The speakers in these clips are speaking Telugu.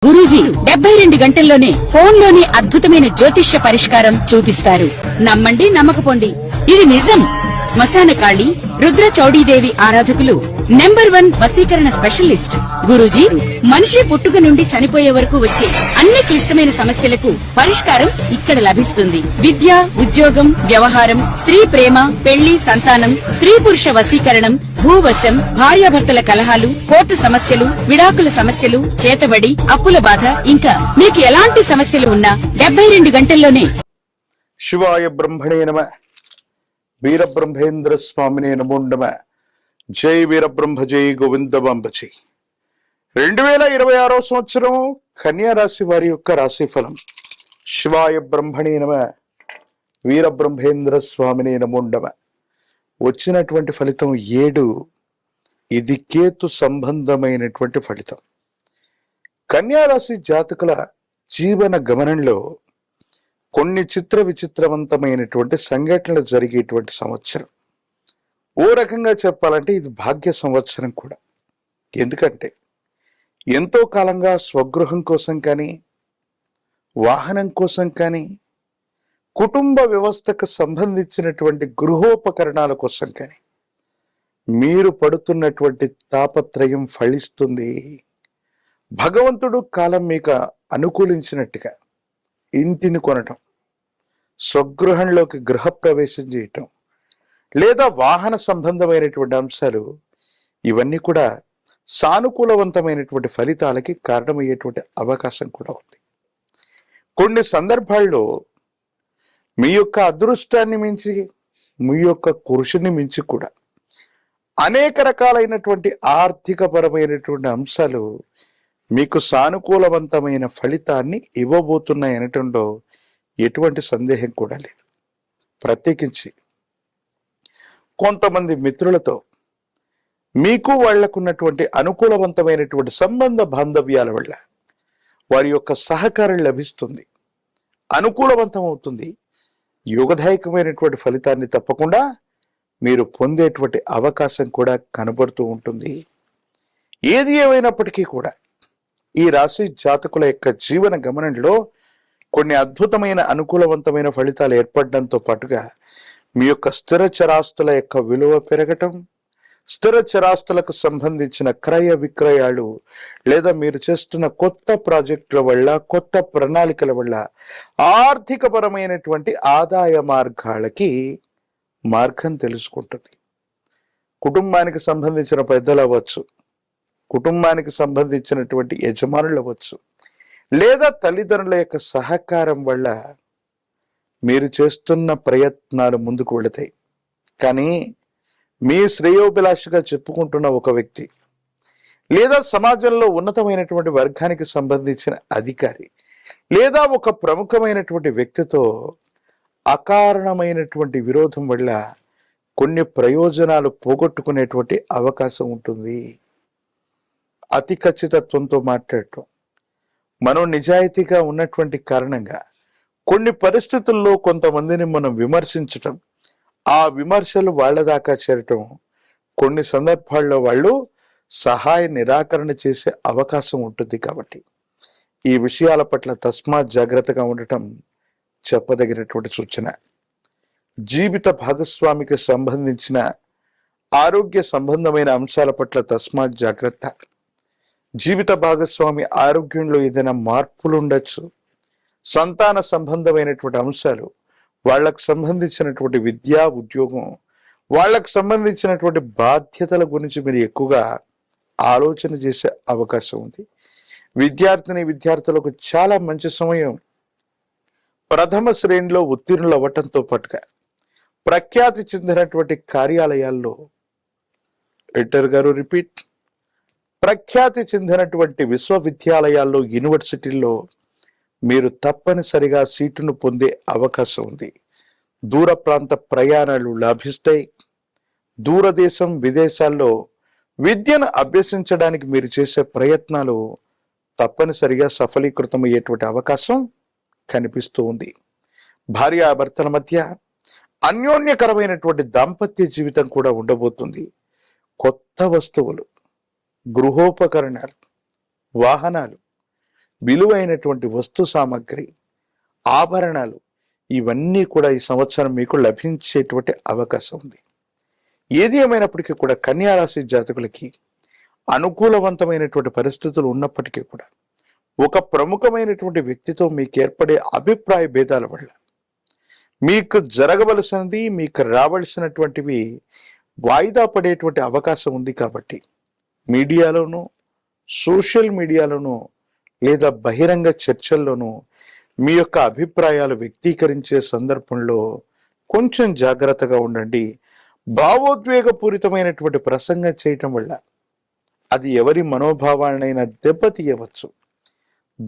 గురూజీ 72 గంటల్లోనే ఫోన్ లోని అద్భుతమైన జ్యోతిష్య పరిష్కారం చూపిస్తారు. నమ్మండి, నమ్మకపోండి, ఇది నిజం. శ్మశాన కాళి రుద్ర చౌడీదేవి ఆరాధకులు నంబర్ 1 వశీకరణ స్పెషలిస్ట్ గురూజీ. మనిషి పుట్టుక నుండి చనిపోయే వరకు వచ్చే అన్ని క్లిష్టమైన సమస్యలకు పరిష్కారం ఇక్కడ లభిస్తుంది. విద్య, ఉద్యోగం, వ్యవహారం, స్త్రీ ప్రేమ, పెళ్లి, సంతానం, స్త్రీ పురుష వశీకరణం, భూవశం, భార్యాభర్తల కలహాలు, కోర్టు సమస్యలు, విడాకుల సమస్యలు, చేతబడి, అప్పుల బాధ, ఇంకా మీకు ఎలాంటి సమస్యలు ఉన్నా 72 గంటల్లోనే. శివాయ బ్రహ్మణే నమ. వీరబ్రహ్మేంద్ర స్వామినే నమో నమ. జై వీరబ్రహ్మ, జై గోవిందబాంబ జై. 2026 సంవత్సరం కన్యా రాశి వారి యొక్క రాశి ఫలం. శివాయ బ్రహ్మణే నమ. వీరబ్రహ్మేంద్ర స్వామినే నమో నమ. వచ్చినటువంటి ఫలితం 7. ఇది కేతు సంబంధమైనటువంటి ఫలితం. కన్యా రాశి జాతకుల జీవన గమనంలో కొన్ని చిత్ర విచిత్రవంతమైనటువంటి సంఘటనలు జరిగేటువంటి సంవత్సరం. ఓ రకంగా చెప్పాలంటే ఇది భాగ్య సంవత్సరం కూడా. ఎందుకంటే ఎంతో కాలంగా స్వగృహం కోసం కానీ, వాహనం కోసం కానీ, కుటుంబ వ్యవస్థకు సంబంధించినటువంటి గృహోపకరణాల కోసం కానీ మీరు పడుతున్నటువంటి తాపత్రయం ఫలిస్తుంది. భగవంతుడు కాలం మీకు అనుకూలించినట్టుగా ఇంటిని కొనటం, స్వగృహంలోకి గృహప్రవేశం చేయటం, లేదా వాహన సంబంధమైనటువంటి అంశాలు, ఇవన్నీ కూడా సానుకూలవంతమైనటువంటి ఫలితాలకి కారణమయ్యేటువంటి అవకాశం కూడా ఉంది. కొన్ని సందర్భాల్లో మీ యొక్క అదృష్టాన్ని మించి, మీ యొక్క కృషిని మించి కూడా అనేక రకాలైనటువంటి ఆర్థికపరమైనటువంటి అంశాలు మీకు సానుకూలవంతమైన ఫలితాన్ని ఇవ్వబోతున్నాయి అనటంలో ఎటువంటి సందేహం కూడా లేదు. ప్రత్యేకించి కొంతమంది మిత్రులతో మీకు వాళ్లకున్నటువంటి అనుకూలవంతమైనటువంటి సంబంధ బాంధవ్యాల వల్ల వారి యొక్క సహకారం లభిస్తుంది, అనుకూలవంతం అవుతుంది. యోగదాయకమైనటువంటి ఫలితాన్ని తప్పకుండా మీరు పొందేటువంటి అవకాశం కూడా కనబడుతూ ఉంటుంది. ఏది ఏమైనప్పటికీ కూడా ఈ రాశి జాతకుల యొక్క జీవన గమనంలో కొన్ని అద్భుతమైన అనుకూలవంతమైన ఫలితాలు ఏర్పడడంతో పాటుగా మీ యొక్క స్థిర చరాస్తుల యొక్క విలువ పెరగటం, స్థిర చరాస్తులకు సంబంధించిన క్రయ విక్రయాలు, లేదా మీరు చేస్తున్న కొత్త ప్రాజెక్టుల వల్ల, కొత్త ప్రణాళికల వల్ల ఆర్థికపరమైనటువంటి ఆదాయ మార్గాలకి మార్గం తెలుసుకుంటుంది. కుటుంబానికి సంబంధించిన పెద్దలు అవ్వచ్చు, కుటుంబానికి సంబంధించినటువంటి యజమానులు అవ్వచ్చు, లేదా తల్లిదండ్రుల యొక్క సహకారం వల్ల మీరు చేస్తున్న ప్రయత్నాలు ముందుకు వెళతాయి. కానీ మీ శ్రేయోభిలాషిగా చెప్పుకుంటున్న ఒక వ్యక్తి, లేదా సమాజంలో ఉన్నతమైనటువంటి వర్గానికి సంబంధించిన అధికారి, లేదా ఒక ప్రముఖమైనటువంటి వ్యక్తితో అకారణమైనటువంటి విరోధం వల్ల కొన్ని ప్రయోజనాలు పోగొట్టుకునేటువంటి అవకాశం ఉంటుంది. అతి ఖచ్చితత్వంతో మాట్లాడటం, మనం నిజాయితీగా ఉన్నటువంటి కారణంగా కొన్ని పరిస్థితుల్లో కొంతమందిని మనం విమర్శించటం, ఆ విమర్శలు వాళ్ళ దాకా చేరటం, కొన్ని సందర్భాల్లో వాళ్ళు సహాయ నిరాకరణ చేసే అవకాశం ఉంటుంది. కాబట్టి ఈ విషయాల పట్ల తస్మాత్ జాగ్రత్తగా ఉండటం చెప్పదగినటువంటి సూచన. జీవిత భాగస్వామికి సంబంధించిన ఆరోగ్య సంబంధమైన అంశాల పట్ల తస్మాత్ జాగ్రత్త. జీవిత భాగస్వామి ఆరోగ్యంలో ఏదైనా మార్పులు ఉండొచ్చు, సంతాన సంబంధమైనటువంటి అంశాలు, వాళ్ళకు సంబంధించినటువంటి విద్యా ఉద్యోగం, వాళ్ళకు సంబంధించినటువంటి బాధ్యతల గురించి మీరు ఎక్కువగా ఆలోచన చేసే అవకాశం ఉంది. విద్యార్థులకు చాలా మంచి సమయం. ప్రథమ శ్రేణిలో ఉత్తీర్ణులు అవ్వటంతో పాటుగా ప్రఖ్యాతి చెందినటువంటి కార్యాలయాల్లో, ఎడిటర్ గారు రిపీట్, ప్రఖ్యాతి చెందినటువంటి విశ్వవిద్యాలయాల్లో, యూనివర్సిటీల్లో మీరు తప్పనిసరిగా సీటును పొందే అవకాశం ఉంది. దూర ప్రాంత ప్రయాణాలు లాభిస్తాయి. దూరదేశం, విదేశాల్లో విద్యను అభ్యసించడానికి మీరు చేసే ప్రయత్నాలు తప్పనిసరిగా సఫలీకృతమయ్యేటువంటి అవకాశం కనిపిస్తూ ఉంది. భార్యాభర్తల మధ్య అన్యోన్యకరమైనటువంటి దాంపత్య జీవితం కూడా ఉండబోతుంది. కొత్త వస్తువులు, గృహోపకరణాలు, వాహనాలు, విలువైనటువంటి వస్తు సామాగ్రి, ఆభరణాలు ఇవన్నీ కూడా ఈ సంవత్సరం మీకు లభించేటువంటి అవకాశం ఉంది. ఏది ఏమైనప్పటికీ కూడా కన్యా రాశి జాతకులకి అనుకూలవంతమైనటువంటి పరిస్థితులు ఉన్నప్పటికీ కూడా ఒక ప్రముఖమైనటువంటి వ్యక్తితో మీకు ఏర్పడే అభిప్రాయ భేదాల వల్ల మీకు జరగవలసినది, మీకు రావలసినటువంటివి వాయిదా పడేటువంటి అవకాశం ఉంది. కాబట్టి మీడియాలోనూ, సోషల్ మీడియాలోనూ లేదా బహిరంగ చర్చల్లోనూ మీ యొక్క అభిప్రాయాలు వ్యక్తీకరించే సందర్భంలో కొంచెం జాగ్రత్తగా ఉండండి. భావోద్వేగపూరితమైనటువంటి ప్రసంగం చేయటం వల్ల అది ఎవరి మనోభావాలనైనా దెబ్బతీయవచ్చు.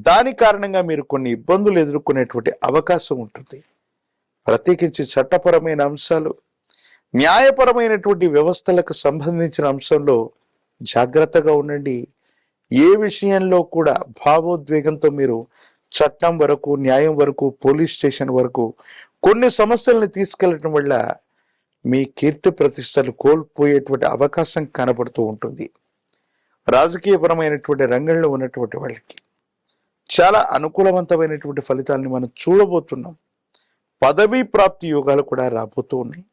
దాని కారణంగా మీరు కొన్ని ఇబ్బందులు ఎదుర్కొనేటువంటి అవకాశం ఉంటుంది. ప్రత్యేకించి చట్టపరమైన అంశాలు, న్యాయపరమైనటువంటి వ్యవస్థలకు సంబంధించిన అంశంలో జాగ్రత్తగా ఉండండి. ఏ విషయంలో కూడా భావోద్వేగంతో మీరు చట్టం వరకు, న్యాయం వరకు, పోలీస్ స్టేషన్ వరకు కొన్ని సమస్యలను తీసుకెళ్లడం వల్ల మీ కీర్తి ప్రతిష్టలు కోల్పోయేటువంటి అవకాశం కనబడుతూ ఉంటుంది. రాజకీయపరమైనటువంటి రంగంలో ఉన్నటువంటి వాళ్ళకి చాలా అనుకూలవంతమైనటువంటి ఫలితాలను మనం చూడబోతున్నాం. పదవీ ప్రాప్తి యోగాలు కూడా రాబోతూ ఉన్నాయి.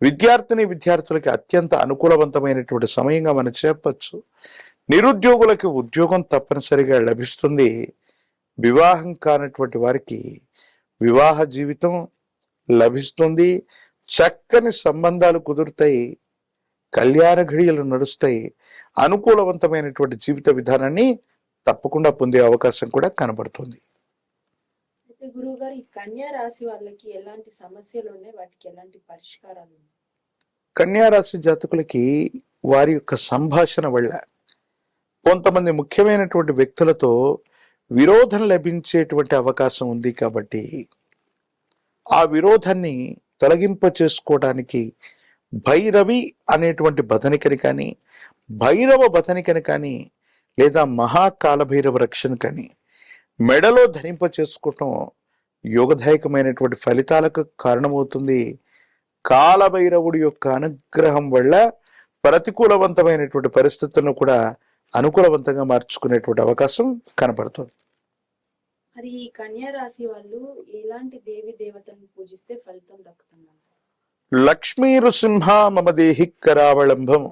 విద్యార్థులకి అత్యంత అనుకూలవంతమైనటువంటి సమయంగా మనం చెప్పచ్చు. నిరుద్యోగులకి ఉద్యోగం తప్పనిసరిగా లభిస్తుంది. వివాహం కానటువంటి వారికి వివాహ జీవితం లభిస్తుంది. చక్కని సంబంధాలు కుదురుతాయి. కళ్యాణ ఘడియలు నడుస్తాయి. అనుకూలవంతమైనటువంటి జీవిత విధానాన్ని తప్పకుండా పొందే అవకాశం కూడా కనబడుతుంది. అయితే గురువు గారు, ఈ కన్యా రాశి వాళ్ళకి ఎలాంటి సమస్యలు ఉన్నాయి, వాటికి ఎలాంటి పరిష్కారాలు ఉన్నాయి? కన్యా రాశి జాతకులకి వారి యొక్క సంభాషణ వల్ల కొంతమంది ముఖ్యమైనటువంటి వ్యక్తులతో విరోధం లభించేటువంటి అవకాశం ఉంది. కాబట్టి ఆ విరోధాన్ని తొలగింప చేసుకోవడానికి భైరవి అనేటువంటి బదనికని కానీ, భైరవ బదనికని కానీ, లేదా మహాకాలభైరవ రక్షణ కానీ మెడలో ధరింప చేసుకోవటం యోగదాయకమైనటువంటి ఫలితాలకు కారణమవుతుంది. కాలభైరవుడి యొక్క అనుగ్రహం వల్ల ప్రతికూలవంతమైనటువంటి పరిస్థితులను కూడా అనుకూలవంతంగా మార్చుకునేటువంటి అవకాశం కనపడుతుంది. మరి ఈ కన్యా రాశి వాళ్ళు ఎలాంటి దేవి దేవతలను పూజిస్తే ఫలితం దక్కుతుంది? లక్ష్మీ నృసింహ మమ దేహి కరావళంబం.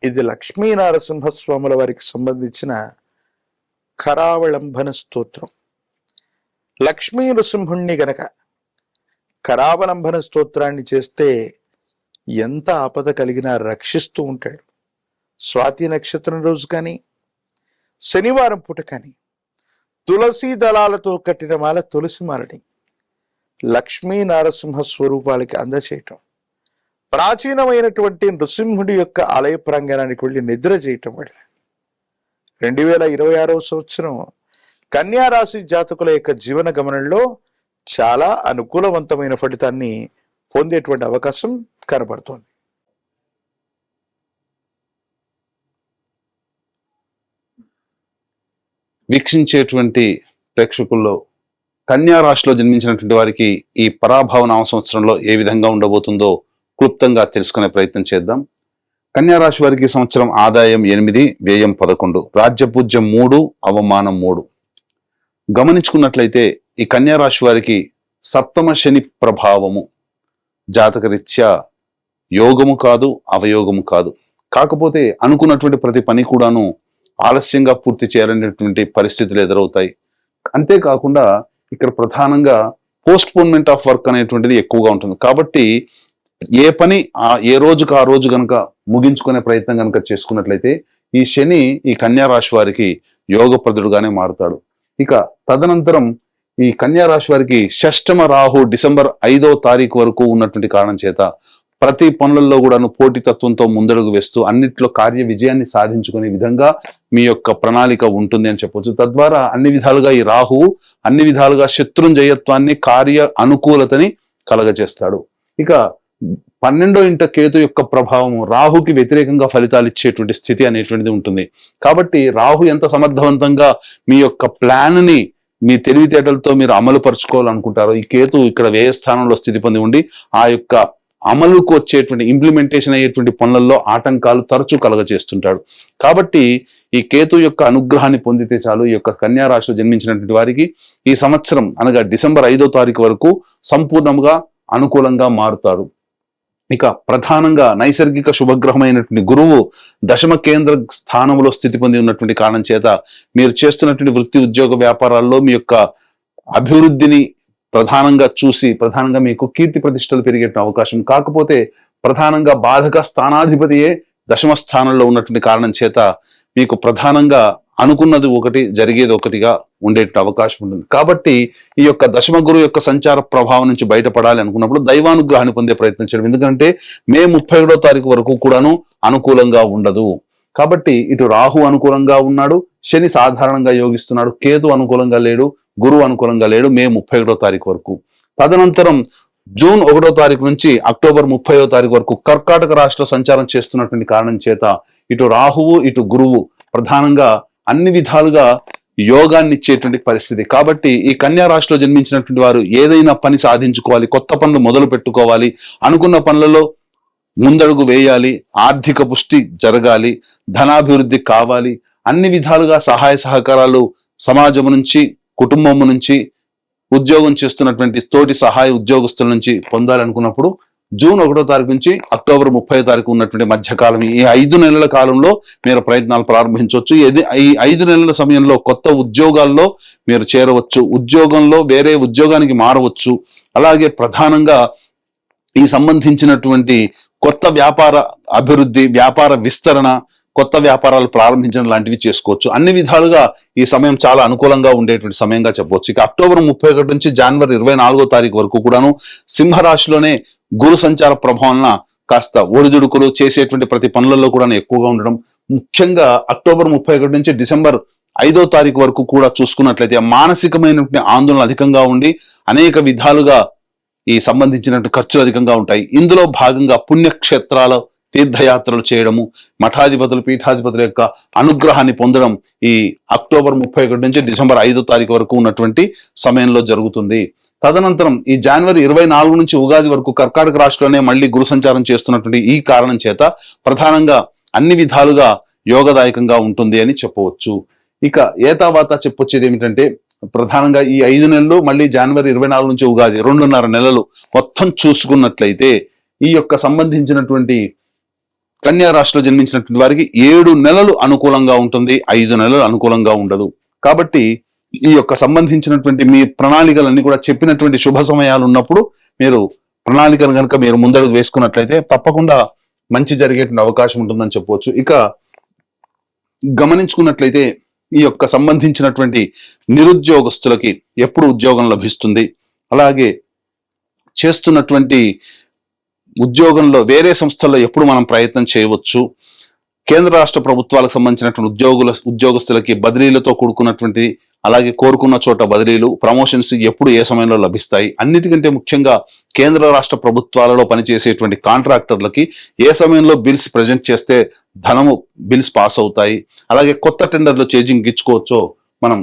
ఇది లక్ష్మీ నరసింహస్వాముల వారికి సంబంధించిన కరావళంబన స్తోత్రం. లక్ష్మీ నృసింహుణ్ణి గనక కరావలంబన స్తోత్రాన్ని చేస్తే ఎంత ఆపద కలిగినా రక్షిస్తూ ఉంటాడు. స్వాతి నక్షత్రం రోజు కానీ, శనివారం పూట కానీ తులసి దళాలతో కట్టిన మాల, తులసి మాలని లక్ష్మీ నరసింహ స్వరూపాలకి అందచేయటం, ప్రాచీనమైనటువంటి నృసింహుడి యొక్క ఆలయ ప్రాంగణానికి వెళ్ళి నిద్ర చేయటం వల్ల 2026వ సంవత్సరం కన్యా రాశి జాతకుల యొక్క జీవన గమనంలో చాలా అనుకూలవంతమైన ఫలితాన్ని పొందేటువంటి అవకాశం కనబడుతోంది. వీక్షించేటువంటి ప్రేక్షకుల్లో కన్యా రాశిలో జన్మించినటువంటి వారికి ఈ పరాభవ నామ సంవత్సరంలో ఏ విధంగా ఉండబోతుందో క్లుప్తంగా తెలుసుకునే ప్రయత్నం చేద్దాం. కన్యా రాశి వారికి సంవత్సరం ఆదాయం 8, వ్యయం 11, రాజ్యపూజ్యం 3, అవమానం 3. గమనించుకున్నట్లయితే ఈ కన్యా రాశి వారికి సప్తమ శని ప్రభావము జాతకరీత్యా యోగము కాదు, అవయోగము కాదు. కాకపోతే అనుకున్నటువంటి ప్రతి పని కూడాను ఆలస్యంగా పూర్తి చేయాలనేటువంటి పరిస్థితులు ఎదురవుతాయి. అంతేకాకుండా ఇక్కడ ప్రధానంగా పోస్ట్పోన్మెంట్ ఆఫ్ వర్క్ అనేటువంటిది ఎక్కువగా ఉంటుంది. కాబట్టి ఏ పని ఏ రోజుకు ఆ రోజు కనుక ముగించుకునే ప్రయత్నం కనుక చేసుకున్నట్లయితే ఈ శని ఈ కన్యా రాశి వారికి యోగప్రదుడుగానే మారుతాడు. ఇక తదనంతరం ఈ కన్యా రాశి వారికి షష్టమ రాహు డిసెంబర్ 5వ తారీఖు వరకు ఉన్నటువంటి కారణం చేత ప్రతి పనులలో కూడాను పోటీతత్వంతో ముందడుగు వేస్తూ అన్నిట్లో కార్య విజయాన్ని సాధించుకునే విధంగా మీ యొక్క ప్రణాళిక ఉంటుంది అని చెప్పొచ్చు. తద్వారా అన్ని విధాలుగా ఈ రాహువు అన్ని విధాలుగా శత్రుంజయత్వాన్ని, కార్య అనుకూలతని కలగజేస్తాడు. ఇక 12వ ఇంట కేతు యొక్క ప్రభావము రాహుకి వ్యతిరేకంగా ఫలితాలు ఇచ్చేటువంటి స్థితి అనేటువంటిది ఉంటుంది. కాబట్టి రాహు ఎంత సమర్థవంతంగా మీ యొక్క ప్లాన్ ని మీ తెలివితేటలతో మీరు అమలు పరుచుకోవాలనుకుంటారో, ఈ కేతు ఇక్కడ వ్యయ స్థానంలో స్థితి పొంది ఉండి ఆ యొక్క అమలుకు వచ్చేటువంటి ఇంప్లిమెంటేషన్ అయ్యేటువంటి పనులలో ఆటంకాలు తరచూ కలగజేస్తుంటాడు. కాబట్టి ఈ కేతు యొక్క అనుగ్రహాన్ని పొందితే చాలు ఈ యొక్క కన్యా రాశిలో జన్మించినటువంటి వారికి ఈ సంవత్సరం అనగా డిసెంబర్ 5వ తారీఖు వరకు సంపూర్ణంగా అనుకూలంగా మారుతాడు. ఇక ప్రధానంగా నైసర్గిక శుభగ్రహమైనటువంటి గురువు దశమ కేంద్ర స్థానంలో స్థితి పొంది ఉన్నటువంటి కారణం చేత మీరు చేస్తున్నటువంటి వృత్తి ఉద్యోగ వ్యాపారాల్లో మీ యొక్క అభివృద్ధిని ప్రధానంగా మీకు కీర్తి ప్రతిష్టలు పెరిగే అవకాశం. కాకపోతే ప్రధానంగా బాధక స్థానాధిపతియే దశమ స్థానంలో ఉన్నటువంటి కారణం చేత మీకు ప్రధానంగా అనుకున్నది ఒకటి జరిగేది ఒకటిగా ఉండే అవకాశం ఉంటుంది. కాబట్టి ఈ యొక్క దశమ గురువు యొక్క సంచార ప్రభావం నుంచి బయటపడాలి అనుకున్నప్పుడు దైవానుగ్రహాన్ని పొందే ప్రయత్నం చేయడం. ఎందుకంటే మే 31వ తారీఖు వరకు కూడాను అనుకూలంగా ఉండదు. కాబట్టి ఇటు రాహు అనుకూలంగా ఉన్నాడు, శని సాధారణంగా యోగిస్తున్నాడు, కేతు అనుకూలంగా లేడు, గురువు అనుకూలంగా లేడు మే 31వ తారీఖు వరకు. తదనంతరం జూన్ 1వ తారీఖు నుంచి అక్టోబర్ 30వ తారీఖు వరకు కర్కాటక రాష్ట్ర సంచారం చేస్తున్నటువంటి కారణం చేత ఇటు రాహువు ఇటు గురువు ప్రధానంగా అన్ని విధాలుగా యోగాన్ని ఇచ్చేటువంటి పరిస్థితి. కాబట్టి ఈ కన్యా రాశిలో జన్మించినటువంటి వారు ఏదైనా పని సాధించుకోవాలి, కొత్త పనులు మొదలు పెట్టుకోవాలి, అనుకున్న పనులలో ముందడుగు వేయాలి, ఆర్థిక పుష్టి జరగాలి, ధనాభివృద్ధి కావాలి, అన్ని విధాలుగా సహాయ సహకారాలు సమాజం నుంచి, కుటుంబం నుంచి, ఉద్యోగం చేస్తున్నటువంటి తోటి సహాయ ఉద్యోగస్తుల నుంచి పొందాలనుకున్నప్పుడు జూన్ 1వ తారీఖు నుంచి అక్టోబర్ 30వ తారీఖు ఉన్నటువంటి మధ్యకాలం ఈ 5 నెలల కాలంలో మీరు ప్రయత్నాలు ప్రారంభించవచ్చు. ఈ 5 నెలల సమయంలో కొత్త ఉద్యోగాల్లో మీరు చేరవచ్చు, ఉద్యోగంలో వేరే ఉద్యోగానికి మారవచ్చు. అలాగే ప్రధానంగా ఈ సంబంధించినటువంటి కొత్త వ్యాపార అభివృద్ధి, వ్యాపార విస్తరణ, కొత్త వ్యాపారాలు ప్రారంభించడం లాంటివి చేసుకోవచ్చు. అన్ని విధాలుగా ఈ సమయం చాలా అనుకూలంగా ఉండేటువంటి సమయంగా చెప్పవచ్చు. ఇక అక్టోబర్ 31 నుంచి జనవరి 24వ తారీఖు వరకు కూడాను సింహరాశిలోనే గురు సంచార ప్రభావం కాస్త ఒడిదుడుకులు చేసేటువంటి ప్రతి పనులలో కూడా ఎక్కువగా ఉండడం. ముఖ్యంగా అక్టోబర్ 31 నుంచి డిసెంబర్ 5వ తారీఖు వరకు కూడా చూసుకున్నట్లయితే మానసికమైనటువంటి ఆందోళన అధికంగా ఉండి అనేక విధాలుగా ఈ సంబంధించినటువంటి ఖర్చులు అధికంగా ఉంటాయి. ఇందులో భాగంగా పుణ్యక్షేత్రాల తీర్థయాత్రలు చేయడము, మఠాధిపతులు పీఠాధిపతుల యొక్క అనుగ్రహాన్ని పొందడం ఈ అక్టోబర్ 31 నుంచి డిసెంబర్ 5వ తారీఖు వరకు ఉన్నటువంటి సమయంలో జరుగుతుంది. తదనంతరం ఈ జనవరి 24 నుంచి ఉగాది వరకు కర్కాటక రాశిలోనే మళ్ళీ గురు సంచారం చేస్తున్నటువంటి ఈ కారణం చేత ప్రధానంగా అన్ని విధాలుగా యోగదాయకంగా ఉంటుంది అని చెప్పవచ్చు. ఇక ఏతావాత చెప్పొచ్చేది ఏమిటంటే ప్రధానంగా ఈ 5 నెలలు మళ్ళీ జనవరి 24 నుంచి ఉగాది 2.5 నెలలు మొత్తం చూసుకున్నట్లయితే ఈ యొక్క సంబంధించినటువంటి కన్యా రాశిలో జన్మించినటువంటి వారికి 7 నెలలు అనుకూలంగా ఉంటుంది, 5 నెలలు అనుకూలంగా ఉండదు. కాబట్టి ఈ యొక్క సంబంధించినటువంటి మీ ప్రణాళికలన్నీ కూడా చెప్పినటువంటి శుభ సమయాలు ఉన్నప్పుడు మీరు ప్రణాళికను కనుక మీరు ముందడుగు వేసుకున్నట్లయితే తప్పకుండా మంచి జరిగేటువంటి అవకాశం ఉంటుందని చెప్పవచ్చు. ఇక గమనించుకున్నట్లయితే ఈ యొక్క సంబంధించినటువంటి నిరుద్యోగస్తులకి ఎప్పుడు ఉద్యోగం లభిస్తుంది, అలాగే చేస్తున్నటువంటి ఉద్యోగంలో వేరే సంస్థల్లో ఎప్పుడు మనం ప్రయత్నం చేయవచ్చు, కేంద్ర రాష్ట్ర ప్రభుత్వాలకు సంబంధించినటువంటి ఉద్యోగస్తులకి బదిలీలతో కూడుకున్నటువంటి అలాగే కోరుకున్న చోట బదిలీలు, ప్రమోషన్స్ ఎప్పుడు ఏ సమయంలో లభిస్తాయి, అన్నిటికంటే ముఖ్యంగా కేంద్ర రాష్ట్ర ప్రభుత్వాలలో పనిచేసేటువంటి కాంట్రాక్టర్లకి ఏ సమయంలో బిల్స్ ప్రజెంట్ చేస్తే బిల్స్ పాస్ అవుతాయి, అలాగే కొత్త టెండర్లు చేంజింగ్ ఇచ్చుకోవచ్చో మనం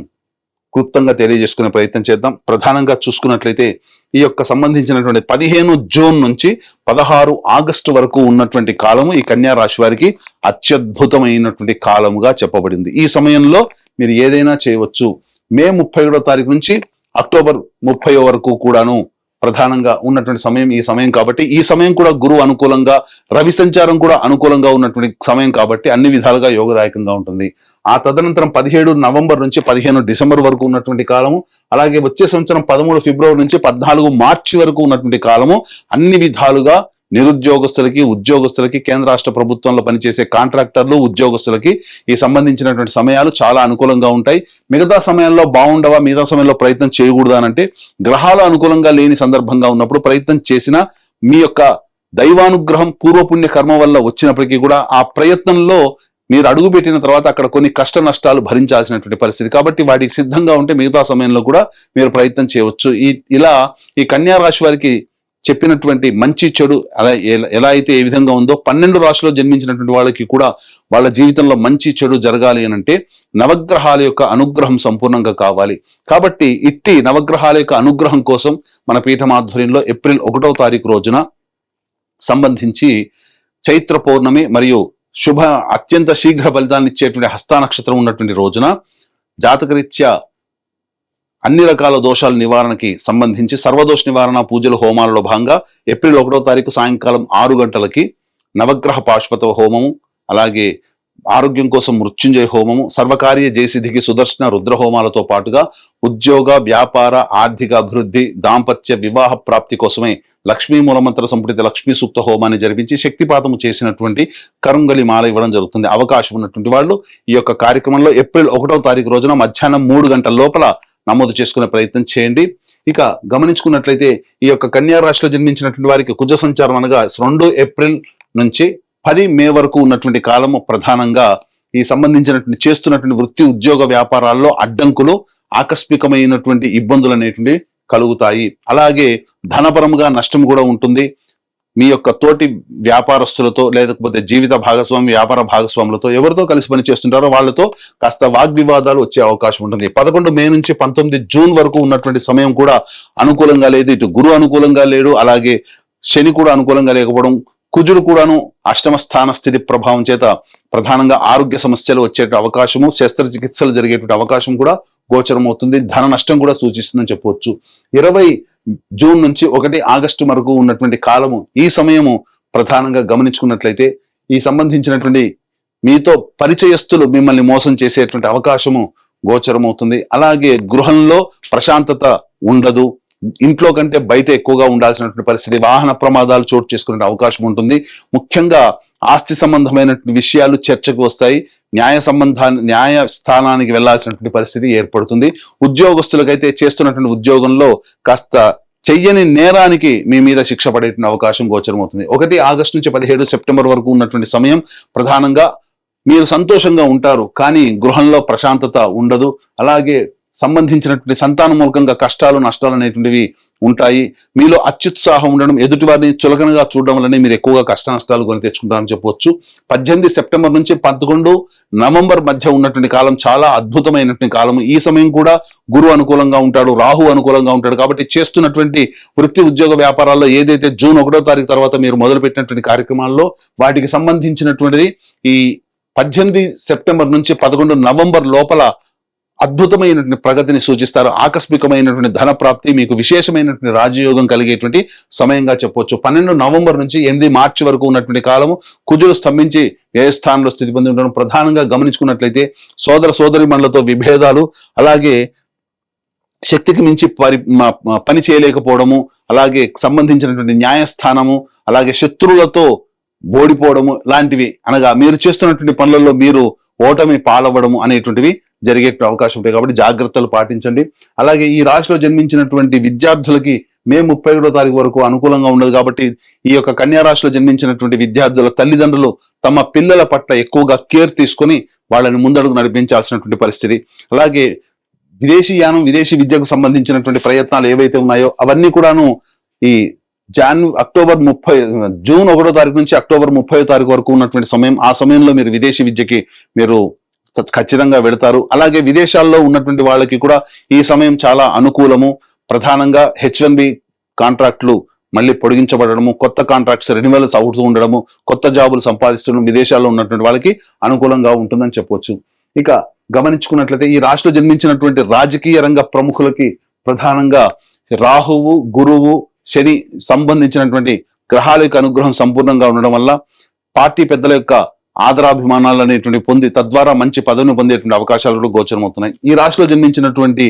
క్లుప్తంగా తెలియజేసుకునే ప్రయత్నం చేద్దాం. ప్రధానంగా చూసుకున్నట్లయితే ఈ యొక్క సంబంధించినటువంటి 15 జూన్ నుంచి 16 ఆగస్టు వరకు ఉన్నటువంటి కాలము ఈ కన్యా రాశి వారికి అత్యద్భుతమైనటువంటి కాలముగా చెప్పబడింది. ఈ సమయంలో మీరు ఏదైనా చేయవచ్చు. మే 31వ తారీఖు నుంచి అక్టోబర్ 30 వరకు కూడాను ప్రధానంగా ఉన్నటువంటి సమయం ఈ సమయం. కాబట్టి ఈ సమయం కూడా గురువు అనుకూలంగా, రవి సంచారం కూడా అనుకూలంగా ఉన్నటువంటి సమయం కాబట్టి అన్ని విధాలుగా యోగదాయకంగా ఉంటుంది. ఆ తదనంతరం 17 నవంబర్ నుంచి 15 డిసెంబర్ వరకు ఉన్నటువంటి కాలము, అలాగే వచ్చే సంవత్సరం 13 ఫిబ్రవరి నుంచి 14 మార్చి వరకు ఉన్నటువంటి కాలము అన్ని విధాలుగా నిరుద్యోగస్తులకి, ఉద్యోగస్తులకి, కేంద్ర రాష్ట్ర ప్రభుత్వంలో పనిచేసే కాంట్రాక్టర్లు, ఉద్యోగస్తులకి ఈ సంబంధించినటువంటి సమయాలు చాలా అనుకూలంగా ఉంటాయి. మిగతా సమయాల్లో బాగుండవా, మిగతా సమయంలో ప్రయత్నం చేయకూడదా అంటే గ్రహాలు అనుకూలంగా లేని సందర్భంగా ఉన్నప్పుడు ప్రయత్నం చేసినా మీ యొక్క దైవానుగ్రహం పూర్వపుణ్య కర్మ వల్ల వచ్చినప్పటికీ కూడా ఆ ప్రయత్నంలో మీరు అడుగుపెట్టిన తర్వాత అక్కడ కొన్ని కష్ట నష్టాలు భరించాల్సినటువంటి పరిస్థితి. కాబట్టి వాటికి సిద్ధంగా ఉంటే మిగతా సమయంలో కూడా మీరు ప్రయత్నం చేయవచ్చు. ఇలా ఈ కన్యా రాశి వారికి చెప్పినటువంటి మంచి చెడు ఎలా అయితే ఏ విధంగా ఉందో 12 రాశిలో జన్మించినటువంటి వాళ్ళకి కూడా వాళ్ళ జీవితంలో మంచి చెడు జరగాలి అని అంటే నవగ్రహాల యొక్క అనుగ్రహం సంపూర్ణంగా కావాలి. కాబట్టి ఇట్టి నవగ్రహాల యొక్క అనుగ్రహం కోసం మన పీఠం ఆధ్వర్యంలో ఏప్రిల్ 1వ తారీఖు రోజున సంబంధించి చైత్ర పౌర్ణమి మరియు అత్యంత శీఘ్ర ఫలితాన్ని ఇచ్చేటువంటి హస్త నక్షత్రం ఉన్నటువంటి రోజున జాతకరీత్యా అన్ని రకాల దోషాల నివారణకి సంబంధించి సర్వదోష నివారణ పూజల హోమాలలో భాగంగా ఏప్రిల్ 1వ తారీఖు సాయంకాలం 6 గంటలకి నవగ్రహ పాశుపత హోమము, అలాగే ఆరోగ్యం కోసం మృత్యుంజయ హోమము, సర్వకార్య జయసిద్ధికి సుదర్శన రుద్ర హోమాలతో పాటుగా ఉద్యోగ, వ్యాపార, ఆర్థిక అభివృద్ధి, దాంపత్య, వివాహ ప్రాప్తి కోసమే లక్ష్మీ మూలమంత్ర సంపుటిత లక్ష్మీ సూక్త హోమాన్ని జరిపించి శక్తిపాతము చేసినటువంటి కరుంగలి మాల ఇవ్వడం జరుగుతుంది. అవకాశం ఉన్నటువంటి వాళ్ళు ఈ యొక్క కార్యక్రమంలో ఏప్రిల్ 1వ తారీఖు రోజున మధ్యాహ్నం 3 గంటల లోపల నమోదు చేసుకునే ప్రయత్నం చేయండి. ఇక గమనించుకున్నట్లయితే ఈ యొక్క కన్యా రాశిలో జన్మించినటువంటి వారికి కుజ సంచారం అనగా 2 ఏప్రిల్ నుంచి 10 మే వరకు ఉన్నటువంటి కాలము ప్రధానంగా ఈ సంబంధించినటువంటి చేస్తున్నటువంటి వృత్తి, ఉద్యోగ, వ్యాపారాల్లో అడ్డంకులు, ఆకస్మికమైనటువంటి ఇబ్బందులు అనేటువంటి కలుగుతాయి. అలాగే ధనపరముగా నష్టం కూడా ఉంటుంది. మీ యొక్క తోటి వ్యాపారస్తులతో లేకపోతే జీవిత భాగస్వామి, వ్యాపార భాగస్వాములతో ఎవరితో కలిసి పని చేస్తుంటారో వాళ్ళతో కాస్త వాగ్వివాదాలు వచ్చే అవకాశం ఉంటుంది. 11 మే నుంచి 19 జూన్ వరకు ఉన్నటువంటి సమయం కూడా అనుకూలంగా లేదు. ఇటు గురు అనుకూలంగా లేడు, అలాగే శని కూడా అనుకూలంగా లేకపోవడం, కుజుడు కూడాను అష్టమ స్థాన స్థితి ప్రభావం చేత ప్రధానంగా ఆరోగ్య సమస్యలు వచ్చే అవకాశము, శస్త్రచికిత్సలు జరిగేటువంటి అవకాశం కూడా గోచరం అవుతుంది. ధన నష్టం కూడా సూచిస్తుందని చెప్పవచ్చు. 20 జూన్ నుంచి 1 ఆగస్టు వరకు ఉన్నటువంటి కాలము, ఈ సమయము ప్రధానంగా గమనించుకున్నట్లయితే ఈ సంబంధించినటువంటి మీతో పరిచయస్తులు మిమ్మల్ని మోసం చేసేటువంటి అవకాశము గోచరం అవుతుంది. అలాగే గృహంలో ప్రశాంతత ఉండదు, ఇంట్లో కంటే బయట ఎక్కువగా ఉండాల్సినటువంటి పరిస్థితి, వాహన ప్రమాదాలు చోటు చేసుకునే అవకాశం ఉంటుంది. ముఖ్యంగా ఆస్తి సంబంధమైనటువంటి విషయాలు చర్చకు వస్తాయి. న్యాయ స్థానానికి వెళ్లాల్సినటువంటి పరిస్థితి ఏర్పడుతుంది. ఉద్యోగస్తులకైతే చేస్తున్నటువంటి ఉద్యోగంలో కాస్త చెయ్యని నేరానికి మీ మీద శిక్ష పడేటువంటి అవకాశం గోచరం అవుతుంది. 1 ఆగస్టు నుంచి 17 సెప్టెంబర్ వరకు ఉన్నటువంటి సమయం ప్రధానంగా మీరు సంతోషంగా ఉంటారు, కానీ గృహంలో ప్రశాంతత ఉండదు. అలాగే సంబంధించినటువంటి సంతాన మూలకంగా కష్టాలు, నష్టాలు అనేటువంటివి ఉంటాయి. మీలో అత్యుత్సాహం ఉండడం, ఎదుటి వారిని చులకనగా చూడడం వల్లనే మీరు ఎక్కువగా కష్ట నష్టాలు కొని తెచ్చుకుంటారని చెప్పవచ్చు. 18 సెప్టెంబర్ నుంచి 11 నవంబర్ మధ్య ఉన్నటువంటి కాలం చాలా అద్భుతమైనటువంటి కాలం. ఈ సమయం కూడా గురు అనుకూలంగా ఉంటాడు, రాహు అనుకూలంగా ఉంటాడు. కాబట్టి చేస్తున్నటువంటి వృత్తి, ఉద్యోగ, వ్యాపారాల్లో ఏదైతే జూన్ 1వ తారీఖు తర్వాత మీరు మొదలుపెట్టినటువంటి కార్యక్రమాల్లో వాటికి సంబంధించినటువంటిది ఈ 18 సెప్టెంబర్ నుంచి 11 నవంబర్ లోపల అద్భుతమైనటువంటి ప్రగతిని సూచిస్తారు. ఆకస్మికమైనటువంటి ధన ప్రాప్తి, మీకు విశేషమైనటువంటి రాజయోగం కలిగేటువంటి సమయంగా చెప్పవచ్చు. 12 నవంబర్ నుంచి 8 మార్చి వరకు ఉన్నటువంటి కాలము కుజులు స్తంభించి వ్యయస్థానంలో స్థితి పొంది ఉండడం. ప్రధానంగా గమనించుకున్నట్లయితే సోదరిమణులతో విభేదాలు, అలాగే శక్తికి మించి పని చేయలేకపోవడము, అలాగే సంబంధించినటువంటి న్యాయస్థానము, అలాగే శత్రువులతో ఓడిపోవడము లాంటివి, అనగా మీరు చేస్తున్నటువంటి పనులలో మీరు ఓటమి పాలవ్వడము అనేటువంటివి జరిగే అవకాశం ఉంటాయి. కాబట్టి జాగ్రత్తలు పాటించండి. అలాగే ఈ రాశిలో జన్మించినటువంటి విద్యార్థులకి మే 31వ తారీఖు వరకు అనుకూలంగా ఉండదు. కాబట్టి ఈ యొక్క కన్యా రాశిలో జన్మించినటువంటి విద్యార్థుల తల్లిదండ్రులు తమ పిల్లల పట్ల ఎక్కువగా కేర్ తీసుకొని వాళ్ళని ముందడుగు నడిపించాల్సినటువంటి పరిస్థితి. అలాగే విదేశీ విద్యకు సంబంధించినటువంటి ప్రయత్నాలు ఏవైతే ఉన్నాయో అవన్నీ కూడాను ఈ జూన్ 1వ తారీఖు నుంచి అక్టోబర్ 30వ తారీఖు వరకు ఉన్నటువంటి సమయం. ఆ సమయంలో మీరు విదేశీ విద్యకి మీరు ఖచ్చితంగా వెళతారు. అలాగే విదేశాల్లో ఉన్నటువంటి వాళ్ళకి కూడా ఈ సమయం చాలా అనుకూలము. ప్రధానంగా H1B కాంట్రాక్టులు మళ్ళీ పొడిగించబడము, కొత్త కాంట్రాక్ట్స్ రెన్యువల్స్ అవుతూ ఉండడము, కొత్త జాబులు సంపాదిస్తుండడం విదేశాల్లో ఉన్నటువంటి వాళ్ళకి అనుకూలంగా ఉంటుందని చెప్పవచ్చు. ఇక గమనించుకున్నట్లయితే ఈ రాశిలో జన్మించినటువంటి రాజకీయ రంగ ప్రముఖులకి ప్రధానంగా రాహువు, గురువు, శని సంబంధించినటువంటి గ్రహాల యొక్క అనుగ్రహం సంపూర్ణంగా ఉండడం వల్ల పార్టీ పెద్దల యొక్క ఆదరాభిమానాలు అనేటువంటి పొంది తద్వారా మంచి పదవిని పొందేటువంటి అవకాశాలు కూడా గోచరమవుతున్నాయి. ఈ రాశిలో జన్మించినటువంటి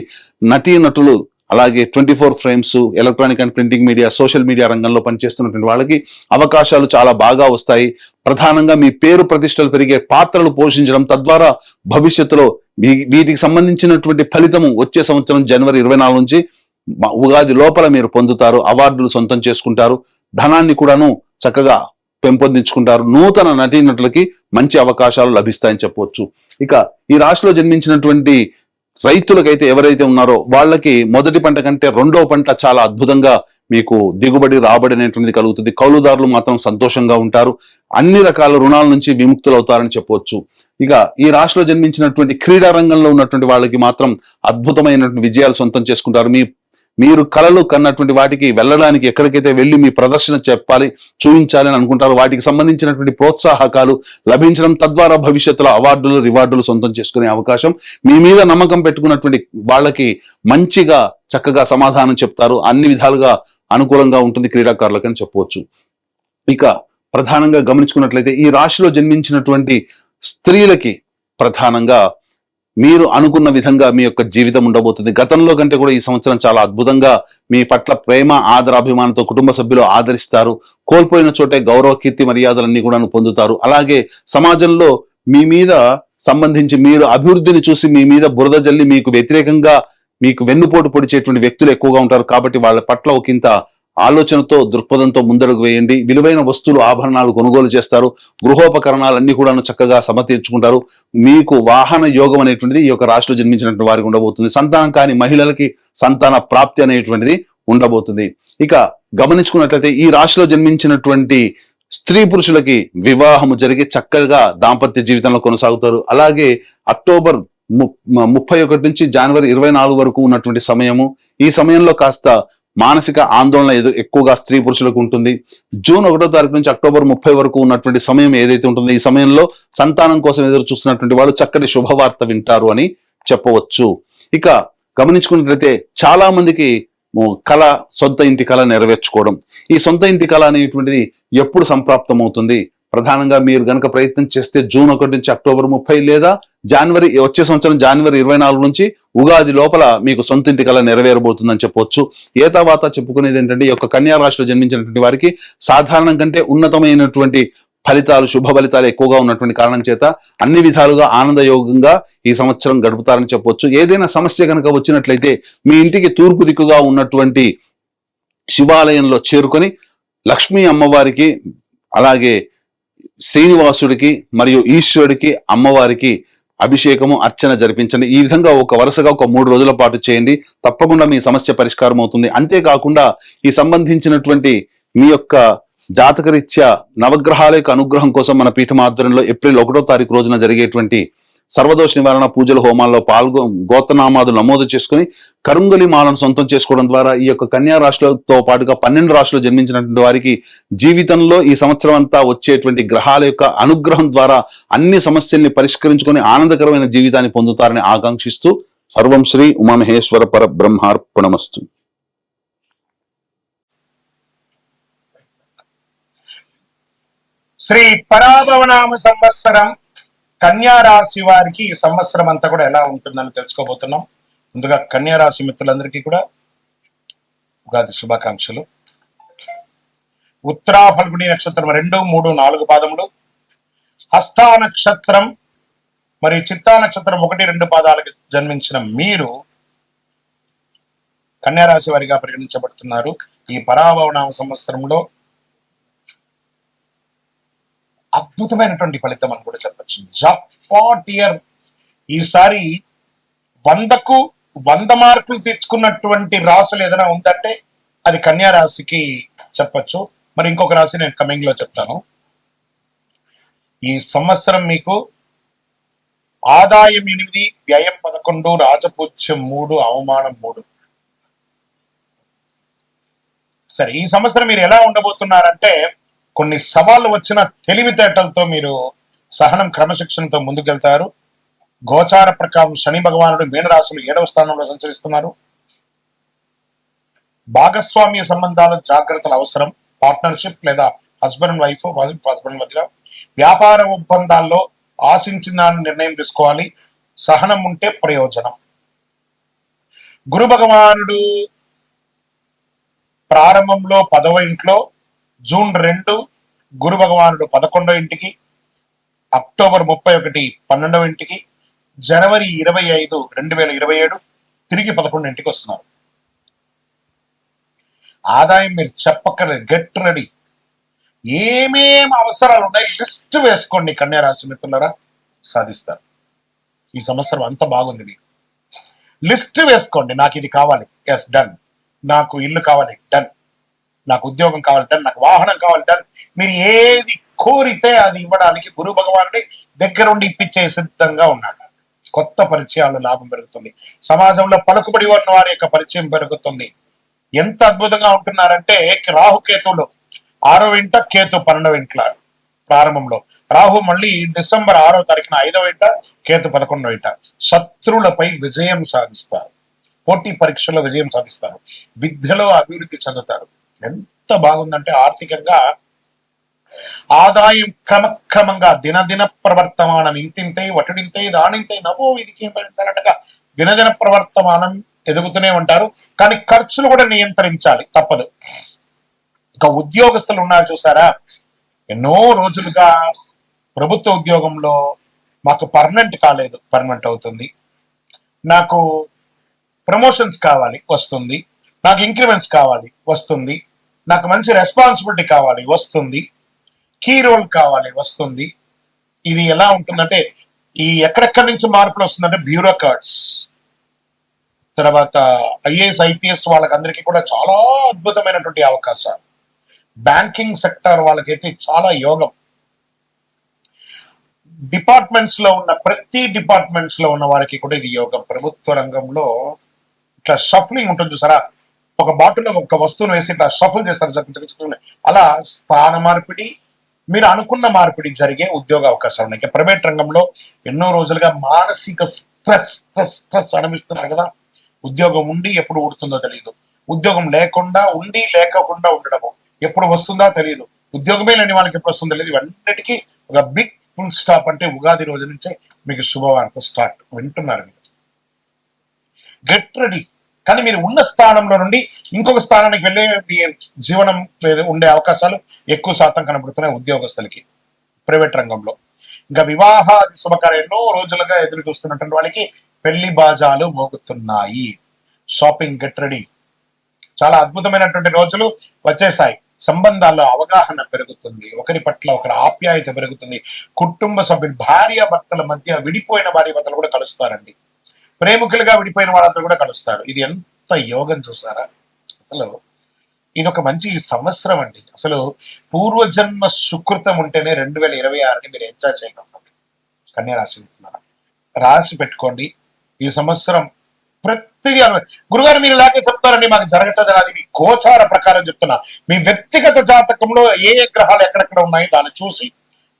నటులు, అలాగే 24 frames, electronic and printing media, social media రంగంలో పనిచేస్తున్నటువంటి వాళ్ళకి అవకాశాలు చాలా బాగా వస్తాయి. ప్రధానంగా మీ పేరు ప్రతిష్టలు పెరిగే పాత్రలు పోషించడం, తద్వారా భవిష్యత్తులో వీటికి సంబంధించినటువంటి ఫలితము వచ్చే సంవత్సరం జనవరి 24 నుంచి ఉగాది లోపల మీరు పొందుతారు. అవార్డులు సొంతం చేసుకుంటారు. ధనాన్ని కూడాను చక్కగా పెంపొందించుకుంటారు. నూతన నటీనటులకి మంచి అవకాశాలు లభిస్తాయని చెప్పవచ్చు. ఇక ఈ రాశిలో జన్మించినటువంటి రైతులకైతే ఎవరైతే ఉన్నారో వాళ్ళకి మొదటి పంట కంటే 2వ పంట చాలా అద్భుతంగా మీకు దిగుబడి, రాబడి అనేటువంటిది కలుగుతుంది. కౌలుదారులు మాత్రం సంతోషంగా ఉంటారు. అన్ని రకాల రుణాల నుంచి విముక్తులు అవుతారని చెప్పవచ్చు. ఇక ఈ రాశిలో జన్మించినటువంటి క్రీడా రంగంలో ఉన్నటువంటి వాళ్ళకి మాత్రం అద్భుతమైనటువంటి విజయాలు సొంతం చేసుకుంటారు. మీరు కలలు కన్నటువంటి వాటికి వెళ్ళడానికి ఎక్కడికైతే వెళ్ళి మీ ప్రదర్శన చెప్పాలి, చూపించాలి అని అనుకుంటారో వాటికి సంబంధించినటువంటి ప్రోత్సాహకాలు లభించడం, తద్వారా భవిష్యత్తులో అవార్డులు రివార్డులు సొంతం చేసుకునే అవకాశం, మీ మీద నమ్మకం పెట్టుకున్నటువంటి వాళ్ళకి మంచిగా చక్కగా సమాధానం చెప్తారు, అన్ని విధాలుగా అనుకూలంగా ఉంటుంది క్రీడాకారులకు అని చెప్పవచ్చు. ఇక ప్రధానంగా గమనించుకున్నట్లయితే ఈ రాశిలో జన్మించినటువంటి స్త్రీలకి ప్రధానంగా మీరు అనుకున్న విధంగా మీ యొక్క జీవితం ఉండబోతుంది. గతంలో కంటే కూడా ఈ సంవత్సరం చాలా అద్భుతంగా మీ పట్ల ప్రేమ ఆదరాభిమానంతో కుటుంబ సభ్యులు ఆదరిస్తారు. కోల్పోయిన చోటే గౌరవ కీర్తి మర్యాదలన్నీ కూడా పొందుతారు. అలాగే సమాజంలో మీ మీద సంబంధించి మీరు అభివృద్ధిని చూసి మీ మీద బురద జల్లి మీకు వ్యతిరేకంగా మీకు వెన్నుపోటు పొడిచేటువంటి వ్యక్తులు ఎక్కువగా ఉంటారు. కాబట్టి వాళ్ళ పట్ల ఒకంత ఆలోచనతో దృక్పథంతో ముందడుగు వేయండి. విలువైన వస్తువులు ఆభరణాలు కొనుగోలు చేస్తారు. గృహోపకరణాలన్నీ కూడా చక్కగా సమతీర్చుకుంటారు. మీకు వాహన యోగం అనేటువంటిది ఈ యొక్క రాశిలో జన్మించినటువంటి వారికి ఉండబోతుంది. సంతానం కాని మహిళలకి సంతాన ప్రాప్తి అనేటువంటిది ఉండబోతుంది. ఇక గమనించుకున్నట్లయితే ఈ రాశిలో జన్మించినటువంటి స్త్రీ పురుషులకి వివాహము జరిగి చక్కగా దాంపత్య జీవితంలో కొనసాగుతారు. అలాగే అక్టోబర్ 31 నుంచి జనవరి 24 వరకు ఉన్నటువంటి సమయము, ఈ సమయంలో కాస్త మానసిక ఆందోళన ఎక్కువగా స్త్రీ పురుషులకు ఉంటుంది. జూన్ 1వ తారీఖు నుంచి అక్టోబర్ 30 వరకు ఉన్నటువంటి సమయం ఏదైతే ఉంటుందో ఈ సమయంలో సంతానం కోసం ఎదురు చూస్తున్నటువంటి వాళ్ళు చక్కటి శుభవార్త వింటారు అని చెప్పవచ్చు. ఇక గమనించుకున్నట్లయితే చాలా మందికి కళ, సొంత ఇంటి కళ నెరవేర్చుకోవడం. ఈ సొంత ఇంటి కళ అనేటువంటిది ఎప్పుడు సంప్రాప్తం అవుతుంది? ప్రధానంగా మీరు గనక ప్రయత్నం చేస్తే జూన్ 1 నుంచి అక్టోబర్ 30 లేదా వచ్చే సంవత్సరం జనవరి 24 నుంచి ఉగాది లోపల మీకు సొంత ఇంటి కళ నెరవేరబోతుందని చెప్పవచ్చు. ఏ తర్వాత చెప్పుకునేది ఏంటంటే ఈ యొక్క కన్యా రాశిలో జన్మించినటువంటి వారికి సాధారణం కంటే ఉన్నతమైనటువంటి ఫలితాలు, శుభ ఫలితాలు ఎక్కువగా ఉన్నటువంటి కారణం చేత అన్ని విధాలుగా ఆనందయోగంగా ఈ సంవత్సరం గడుపుతారని చెప్పవచ్చు. ఏదైనా సమస్య కనుక వచ్చినట్లయితే మీ ఇంటికి తూర్పు దిక్కుగా ఉన్నటువంటి శివాలయంలో చేరుకొని లక్ష్మీ అమ్మవారికి, అలాగే శ్రీనివాసుడికి మరియు ఈశ్వరుడికి, అమ్మవారికి అభిషేకము, అర్చన జరిపించండి. ఈ విధంగా వరుసగా ఒక 3 రోజుల పాటు చేయండి. తప్పకుండా మీ సమస్య పరిష్కారం అవుతుంది. అంతేకాకుండా ఈ సంబంధించినటువంటి మీ యొక్క జాతకరీత్యా నవగ్రహాల యొక్క అనుగ్రహం కోసం మన పీఠం ఆధ్వర్యంలో ఏప్రిల్ 1వ తారీఖు రోజున జరిగేటువంటి సర్వదోష నివారణ పూజల హోమాల్లో గోత్రనామాదులు నమోదు చేసుకుని కరుంగలి మాలను సొంతం చేసుకోవడం ద్వారా ఈ యొక్క కన్యా రాశులతో పాటుగా 12 రాశులు జన్మించినటువంటి వారికి జీవితంలో ఈ సంవత్సరం అంతా వచ్చేటువంటి గ్రహాల యొక్క అనుగ్రహం ద్వారా అన్ని సమస్యల్ని పరిష్కరించుకొని ఆనందకరమైన జీవితాన్ని పొందుతారని ఆకాంక్షిస్తూ సర్వం శ్రీ ఉమామహేశ్వర పర బ్రహ్మార్పణమస్తు. శ్రీ పరాభవనామ సంవత్సరం కన్యా రాశి వారికి ఈ సంవత్సరం అంతా కూడా ఎలా ఉంటుందని తెలుసుకోబోతున్నాం. ముందుగా కన్యా రాశి మిత్రులందరికీ కూడా ఉగాది శుభాకాంక్షలు. ఉత్తరా ఫల్గుని నక్షత్రం 2, 3, 4 పాదములు, హస్తా నక్షత్రం మరియు చిత్తా నక్షత్రం 1, 2 పాదాలకు జన్మించిన మీరు కన్యా రాశి వారిగా పరిగణించబడుతున్నారు. ఈ పరాభవనామ సంవత్సరంలో అద్భుతమైనటువంటి ఫలితం అని కూడా చెప్పచ్చు. Jackpot year. ఈసారి 100కు 100 మార్కులు తెచ్చుకున్నటువంటి రాశులు ఏదైనా ఉందంటే అది కన్యా రాశికి చెప్పచ్చు. మరి ఇంకొక రాశి నేను కమింగ్ లో చెప్తాను. ఈ సంవత్సరం మీకు ఆదాయం 8, వ్యయం 11, రాజపూజ్యం 3, అవమానం 3. సరే, ఈ సంవత్సరం మీరు ఎలా ఉండబోతున్నారంటే కొన్ని సవాళ్ళు వచ్చిన తెలివితేటలతో మీరు సహనం, క్రమశిక్షణతో ముందుకెళ్తారు. గోచార ప్రకారం శని భగవానుడు మీనరాశులు 7వ స్థానంలో సంచరిస్తున్నారు. భాగస్వామ్య సంబంధాల జాగ్రత్తలు అవసరం. పార్ట్నర్షిప్ లేదా హస్బెండ్ అండ్ వైఫ్, హస్బెండ్ మధ్య వ్యాపార ఒప్పందాల్లో ఆశించిన నిర్ణయం తీసుకోవాలి. సహనం ఉంటే ప్రయోజనం. గురు భగవానుడు ప్రారంభంలో 10వ ఇంట్లో, జూన్ 2 గురు భగవానుడు 11వ ఇంటికి, అక్టోబర్ 31 12వ ఇంటికి, జనవరి 25 2027 తిరిగి 11 ఇంటికి వస్తున్నారు. ఆదాయం మీరు చెప్పక్కర్లేదు, గెట్ రెడీ. ఏమేం అవసరాలు ఉన్నాయి లిస్ట్ వేసుకోండి. కన్యా రాశి మిత్రులారా, సాధిస్తారు. ఈ సంవత్సరం అంత బాగుంది. మీకు లిస్ట్ వేసుకోండి. నాకు ఇది కావాలి, ఎస్ డన్. నాకు ఇల్లు కావాలి, డన్. నాకు ఉద్యోగం కావాలి, డన్. నాకు వాహనం కావాలి, డన్. మీరు ఏది కోరితే అది ఇవ్వడానికి గురు భగవానుడి దగ్గరుండి ఇప్పించే సిద్ధంగా ఉన్నాడు. కొత్త పరిచయాలు లాభం పెరుగుతుంది. సమాజంలో పలుకుబడి ఉన్న వారి యొక్క పరిచయం పెరుగుతుంది. ఎంత అద్భుతంగా ఉంటున్నారంటే రాహుకేతువులు 6వ ఇంట, కేతు 12వ ఇంట్లో ప్రారంభంలో. రాహు మళ్ళీ డిసెంబర్ 6వ తారీఖున 5వ ఇంట, కేతు 11వ ఇంట. శత్రువులపై విజయం సాధిస్తారు, పోటీ పరీక్షల్లో విజయం సాధిస్తారు, విద్యలో అభివృద్ధి చెందుతారు. ఎంత బాగుందంటే ఆర్థికంగా ఆదాయం క్రమక్రమంగా దినదిన ప్రవర్తమానం ఇంతింతై వటుడింతై దానింతై నవో ఇది అన్నట్టుగా దినదిన ప్రవర్తమానం ఎదుగుతూనే ఉంటారు. కానీ ఖర్చులు కూడా నియంత్రించాలి, తప్పదు. ఇంకా ఉద్యోగస్తులు ఉన్నారు చూసారా, ఎన్నో రోజులుగా ప్రభుత్వ ఉద్యోగంలో మాకు పర్మనెంట్ కాలేదు, పర్మనెంట్ అవుతుంది, నాకు ప్రమోషన్స్ కావాలి వస్తుంది, నాకు ఇంక్రిమెంట్స్ కావాలి వస్తుంది, నాకు మంచి రెస్పాన్సిబిలిటీ కావాలి వస్తుంది, కీ రోల్ కావాలి వస్తుంది. ఇది ఎలా ఉంటుందంటే ఈ ఎక్కడెక్కడి నుంచి మార్పులు వస్తుందంటే బ్యూరోక్రాట్స్, తర్వాత ఐఏఎస్ ఐపీఎస్ వాళ్ళకందరికీ కూడా చాలా అద్భుతమైనటువంటి అవకాశాలు. బ్యాంకింగ్ సెక్టర్ వాళ్ళకైతే చాలా యోగం. డిపార్ట్మెంట్స్ లో ఉన్న ప్రతి డిపార్ట్మెంట్స్ లో ఉన్న వారికి కూడా ఇది యోగం. ప్రభుత్వ రంగంలో ఇట్లా షఫ్లింగ్ ఉంటుంది చూసారా, ఒక బాటిల్లో ఒక వస్తువును వేసి ఇట్లా షఫుల్ చేస్తారు, అలా స్థాన మార్పిడి, మీరు అనుకున్న మార్పిడి జరిగే ఉద్యోగ అవకాశాలు ఉన్నాయి. ప్రైవేట్ రంగంలో ఎన్నో రోజులుగా మానసిక స్ట్రెస్ అనిపిస్తున్నారు కదా. ఉద్యోగం ఉండి ఎప్పుడు ఊడుతుందో తెలియదు, ఉద్యోగం లేకుండా ఉండి లేకుండా ఉండడము ఎప్పుడు వస్తుందో తెలియదు, ఉద్యోగమే లేని వాళ్ళకి ఎప్పుడు వస్తుందో తెలియదు. ఇవన్నిటికీ ఒక బిగ్ ఫుల్ స్టాప్ అంటే ఉగాది రోజు నుంచే మీకు శుభవార్త స్టార్ట్. వింటున్నారు మీరు, గెట్ రెడీ. కానీ మీరు ఉన్న స్థానంలో నుండి ఇంకొక స్థానానికి వెళ్ళే మీ జీవనం ఉండే అవకాశాలు ఎక్కువ శాతం కనబడుతున్నాయి ఉద్యోగస్తులకి ప్రైవేట్ రంగంలో. ఇంకా వివాహ శుభకార్యం ఎన్నో రోజులుగా ఎదురు చూస్తున్నటువంటి వాళ్ళకి పెళ్లి బాజాలు మోగుతున్నాయి. Shopping, get ready. చాలా అద్భుతమైనటువంటి రోజులు వచ్చేసాయి. సంబంధాల్లో అవగాహన పెరుగుతుంది, ఒకరి పట్ల ఒకరి ఆప్యాయత పెరుగుతుంది, కుటుంబ సభ్యులు భార్య భర్తల మధ్య విడిపోయిన భార్య భర్తలు కూడా కలుస్తారండి, ప్రేమికులుగా విడిపోయిన వాళ్ళందరూ కూడా కలుస్తారు. ఇది ఎంత యోగం చూసారా. అసలు ఇది ఒక మంచి సంవత్సరం అండి. అసలు పూర్వజన్మ సుకృతం ఉంటేనే 2026ని మీరు ఎంజాయ్ చేయగలరు. కన్యా రాశి రాసి పెట్టుకోండి. ఈ సంవత్సరం ప్రతిదీ గురుగారు మీరు ఇలాగే చెప్తారండి, మాకు జరగట్లేదు. అది మీ గోచార ప్రకారం చెప్తున్నా. మీ వ్యక్తిగత జాతకంలో ఏ ఏ గ్రహాలు ఎక్కడెక్కడ ఉన్నాయో దాన్ని చూసి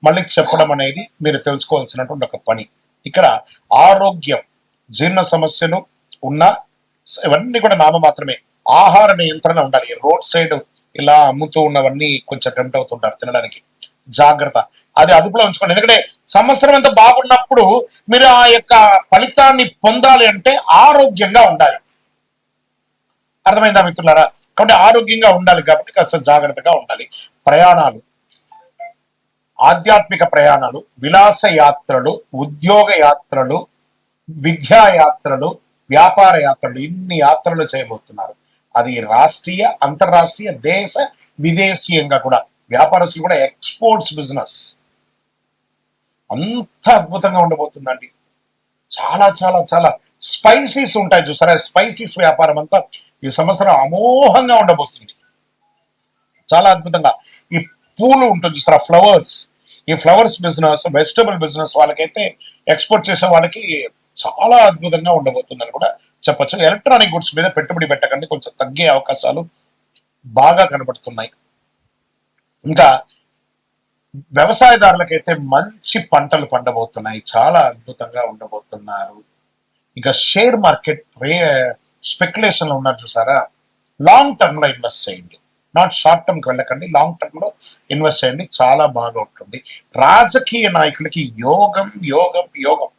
మళ్ళీ చెప్పడం అనేది మీరు తెలుసుకోవాల్సినటువంటి ఒక పని. ఇక్కడ ఆరోగ్యం, జీర్ణ సమస్యలు ఉన్న ఇవన్నీ కూడా నామ మాత్రమే. ఆహార నియంత్రణ ఉండాలి. రోడ్ సైడ్ ఇలా అమ్ముతూ ఉన్నవన్నీ కొంచెం టెంప్ట్ అవుతుంటారు తినడానికి, జాగ్రత్త. అది అదుపులో ఉంచుకోండి. ఎందుకంటే సంవత్సరం అంతా బాగున్నప్పుడు మీరు ఆ యొక్క ఫలితాన్ని పొందాలి అంటే ఆరోగ్యంగా ఉండాలి. అర్థమైందా మిత్రులారా? కాబట్టి ఆరోగ్యంగా ఉండాలి కాబట్టి కాస్త జాగ్రత్తగా ఉండాలి. ప్రయాణాలు, ఆధ్యాత్మిక ప్రయాణాలు, విలాస యాత్రలు, ఉద్యోగ యాత్రలు, విద్యా యాత్రలు, వ్యాపార యాత్రలు, ఇన్ని యాత్రలు చేయబోతున్నారు. అది రాష్ట్రీయ, అంతర్రాష్ట్రీయ, దేశ విదేశీయంగా కూడా. వ్యాపారస్తులు కూడా ఎక్స్పోర్ట్స్ బిజినెస్ అంత అద్భుతంగా ఉండబోతుందండి. చాలా చాలా చాలా స్పైసీస్ ఉంటాయి చూసారా, స్పైసీస్ వ్యాపారం అంతా ఈ సంవత్సరం అమోఘంగా ఉండబోతుంది. చాలా అద్భుతంగా. ఈ పూలు ఉంటుంది చూసారా, ఫ్లవర్స్, ఈ ఫ్లవర్స్ బిజినెస్, వెజిటబుల్ బిజినెస్ వాళ్ళకైతే, ఎక్స్పోర్ట్ చేసే వాళ్ళకి చాలా అద్భుతంగా ఉండబోతుందని కూడా చెప్పచ్చు. ఎలక్ట్రానిక్ గుడ్స్ మీద పెట్టుబడి పెట్టకండి, కొంచెం తగ్గే అవకాశాలు బాగా కనబడుతున్నాయి. ఇంకా వ్యవసాయదారులకైతే మంచి పంటలు పండబోతున్నాయి, చాలా అద్భుతంగా ఉండబోతున్నారు. ఇక షేర్ మార్కెట్ స్పెక్యులేషన్ లో ఉన్నారు చూసారా, లాంగ్ టర్మ్ లో ఇన్వెస్ట్ చేయండి, నాట్ షార్ట్ టర్మ్ కి వెళ్ళకండి, లాంగ్ టర్మ్ లో ఇన్వెస్ట్ చేయండి, చాలా బాగా ఉంటుంది. రాజకీయ నాయకులకి యోగం యోగం యోగం.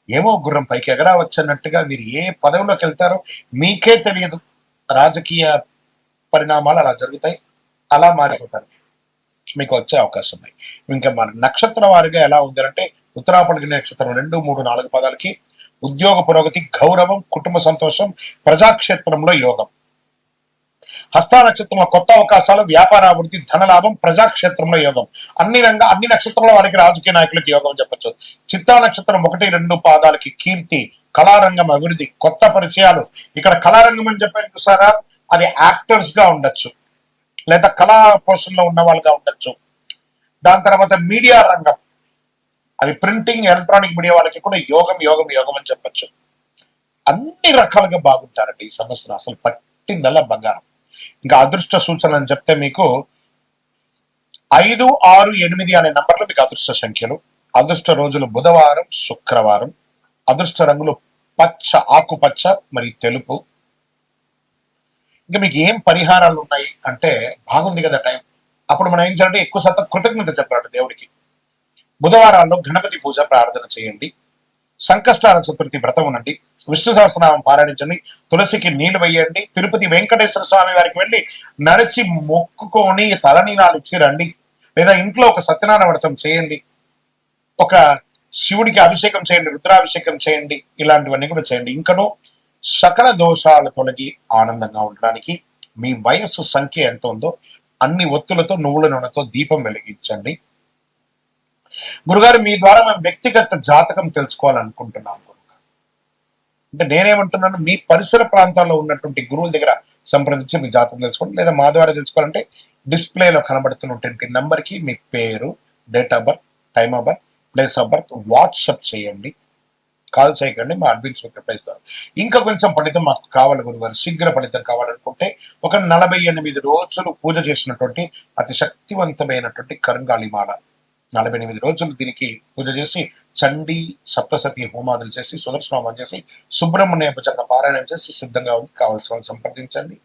ఏమో గుర్రం పైకి ఎగరా వచ్చన్నట్టుగా మీరు ఏ పదవిలోకి వెళ్తారో మీకే తెలియదు. రాజకీయ పరిణామాలు అలా జరుగుతాయి, అలా మారిపోతారు, మీకు వచ్చే అవకాశం ఉంది. ఇంకా మన నక్షత్ర వారిగా ఎలా ఉంది అంటే, ఉత్తరాపల్లి నక్షత్రం 2, 3, 4 పదాలకి ఉద్యోగ పురోగతి, గౌరవం, కుటుంబ సంతోషం, ప్రజాక్షేత్రంలో యోగం. హస్త నక్షత్రంలో కొత్త అవకాశాలు, వ్యాపార అభివృద్ధి, ధనలాభం, ప్రజాక్షేత్రంలో యోగం. అన్ని నక్షత్రంలో వారికి రాజకీయ నాయకులకి యోగం చెప్పచ్చు. చిత్తా నక్షత్రం 1, 2 పాదాలకి కీర్తి, కళారంగం అభివృద్ధి, కొత్త పరిచయాలు. ఇక్కడ కళారంగం అని చెప్పాను చూసారా, అది యాక్టర్స్ గా ఉండొచ్చు, లేదా కళా పోషణలో ఉన్న వాళ్ళుగా ఉండొచ్చు. దాని తర్వాత మీడియా రంగం, అది ప్రింటింగ్, ఎలక్ట్రానిక్ మీడియా వాళ్ళకి కూడా యోగం యోగం యోగం అని చెప్పచ్చు. అన్ని రకాలుగా బాగుంటారండి ఈ సంవత్సరం. అసలు పుట్టిందల్లా బంగారం. ఇంకా అదృష్ట సూచనలు అని చెప్తే మీకు 5, 6, 8 అనే నంబర్లు మీకు అదృష్ట సంఖ్యలు. అదృష్ట రోజులు బుధవారం, శుక్రవారం. అదృష్ట రంగులు పచ్చ, ఆకుపచ్చ మరియు తెలుపు. ఇంకా మీకు ఏం పరిహారాలు ఉన్నాయి అంటే బాగుంది కదా టైం. అప్పుడు మనం ఏం చేయాలంటే ఎక్కువ శాతం కృతజ్ఞత చెప్పాలి దేవుడికి. బుధవారాల్లో గణపతి పూజ ప్రార్థన చేయండి. సంకష్టాల చతుర్థి వ్రతం ఉండండి. విష్ణు సహస్రనామం పారాయణించండి. తులసికి నీళ్లు వేయండి. తిరుపతి వెంకటేశ్వర స్వామి వారికి వెళ్ళి నడిచి మొక్కుకొని తలనీలాలు ఇచ్చి రండి. లేదా ఇంట్లో ఒక సత్యనారాయణ వ్రతం చేయండి. ఒక శివుడికి అభిషేకం చేయండి, రుద్రాభిషేకం చేయండి. ఇలాంటివన్నీ కూడా చేయండి. ఇంకనూ సకల దోషాలు తొలగి ఆనందంగా ఉండడానికి మీ వయస్సు సంఖ్య ఎంత ఉందో అన్ని ఒత్తులతో నువ్వుల నూనెతో దీపం వెలిగించండి. గురుగారు, మీ ద్వారా మేము వ్యక్తిగత జాతకం తెలుసుకోవాలనుకుంటున్నాం గురుగారు. అంటే నేనేమంటున్నాను, మీ పరిసర ప్రాంతాల్లో ఉన్నటువంటి గురువుల దగ్గర సంప్రదించి మీ జాతకం తెలుసుకోండి. లేదా మా ద్వారా తెలుసుకోవాలంటే డిస్ప్లేలో కనబడుతున్నటువంటి నంబర్కి మీ పేరు, date of birth, time of birth, place of birth WhatsApp చేయండి. కాల్ చేయకండి, మా అడ్మిన్స్ మీకు రిప్లై ఇస్తారు. ఇంకా కొంచెం ఫలితం మాకు కావాలి గురుగారు, శీఘ్ర ఫలితం కావాలనుకుంటే ఒక 48 రోజులు పూజ చేసినటువంటి అతి శక్తివంతమైనటువంటి కరుంగాలి మాల, 48 రోజులు దీనికి పూజ చేసి చండీ సప్తసతి హోమాదులు చేసి సుదర్శన హోమం చేసి సుబ్రహ్మణ్య భజన పారాయణం చేసి సిద్ధంగా ఉంది. కావాల్సిన వాళ్ళు సంప్రదించండి.